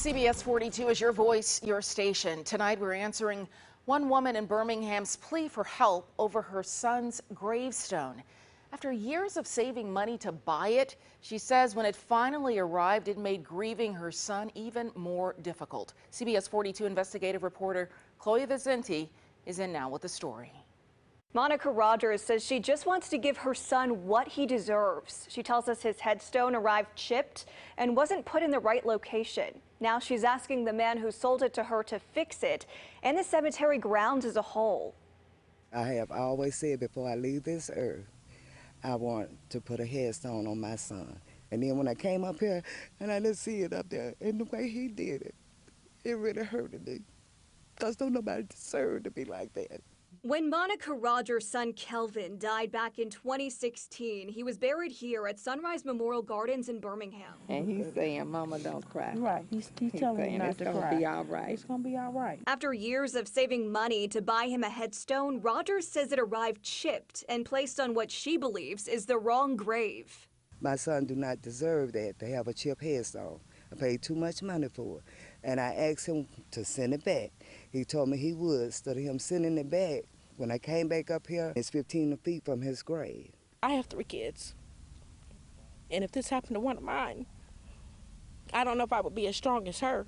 CBS 42 is your voice, your station. Tonight we're answering one woman in Birmingham's plea for help over her son's gravestone. After years of saving money to buy it, she says when it finally arrived, it made grieving her son even more difficult. CBS 42 investigative reporter Chloe Vicente is in now with the story. Monica Rogers says she just wants to give her son what he deserves. She tells us his headstone arrived chipped and wasn't put in the right location. Now she's asking the man who sold it to her to fix it and the cemetery grounds as a whole. I have always said before I leave this earth, I want to put a headstone on my son. And then when I came up here and I didn't see it up there, and the way he did it, it really hurted me. Because don't nobody deserve to be like that. When Monica Rogers' son Kelvin died back in 2016, he was buried here at Sunrise Memorial Gardens in Birmingham. And he's saying, "Mama, don't cry." Right, he's telling me not to cry. It's gonna be all right. It's gonna be all right. After years of saving money to buy him a headstone, Rogers says it arrived chipped and placed on what she believes is the wrong grave. My son do not deserve that, to have a chipped headstone. I paid too much money for it. And I asked him to send it back. He told me he would. Instead of him sending it back, when I came back up here, it's 15 feet from his grave. I have 3 kids. And if this happened to one of mine, I don't know if I would be as strong as her.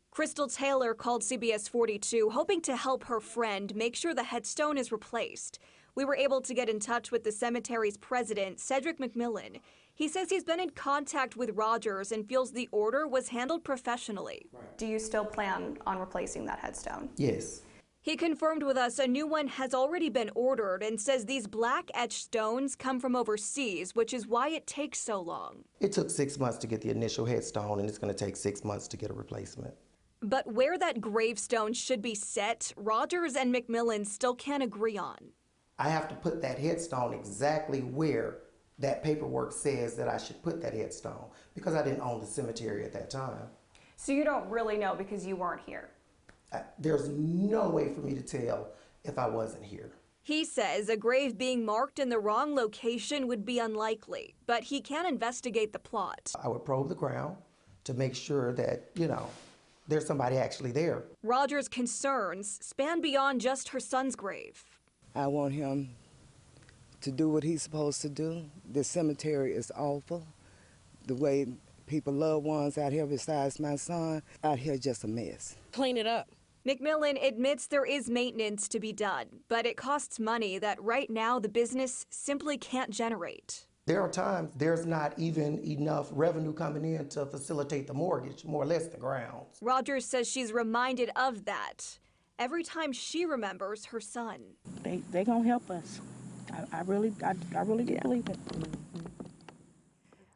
Crystal Taylor called CBS 42 hoping to help her friend make sure the headstone is replaced. We were able to get in touch with the cemetery's president, Cedric McMillan. He says he's been in contact with Rogers and feels the order was handled professionally. Do you still plan on replacing that headstone? Yes. He confirmed with us a new one has already been ordered and says these black etched stones come from overseas, which is why it takes so long. It took 6 months to get the initial headstone, and it's going to take 6 months to get a replacement. But where that gravestone should be set, Rogers and McMillan still can't agree on. I have to put that headstone exactly where that paperwork says that I should put that headstone, because I didn't own the cemetery at that time. So you don't really know because you weren't here? There's no way for me to tell if I wasn't here. He says a grave being marked in the wrong location would be unlikely, but he can investigate the plot. I would probe the ground to make sure that, there's somebody actually there. Rogers' concerns span beyond just her son's grave. I want him to do what he's supposed to do. The cemetery is awful. The way people, loved ones out here besides my son, out here just a mess. Clean it up. McMillan admits there is maintenance to be done, but it costs money that right now the business simply can't generate. There are times there's not even enough revenue coming in to facilitate the mortgage, more or less the grounds. Rogers says she's reminded of that every time she remembers her son. They gonna help us. I really do believe it.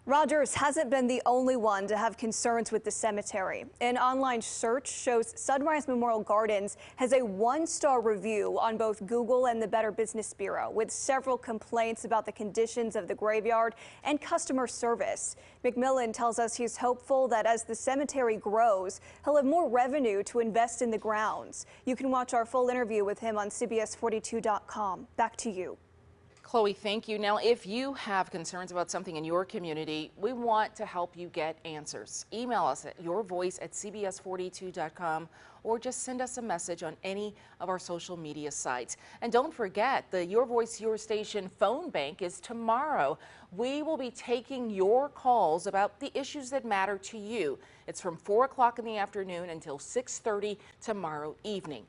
Rogers hasn't been the only one to have concerns with the cemetery. An online search shows Sunrise Memorial Gardens has a 1-star review on both Google and the Better Business Bureau, with several complaints about the conditions of the graveyard and customer service. McMillan tells us he's hopeful that as the cemetery grows, he'll have more revenue to invest in the grounds. You can watch our full interview with him on CBS42.com. Back to you. Chloe, thank you. Now, if you have concerns about something in your community, we want to help you get answers. Email us at yourvoice@cbs42.com or just send us a message on any of our social media sites. And don't forget, the Your Voice, Your Station phone bank is tomorrow. We will be taking your calls about the issues that matter to you. It's from 4 o'clock in the afternoon until 6:30 tomorrow evening.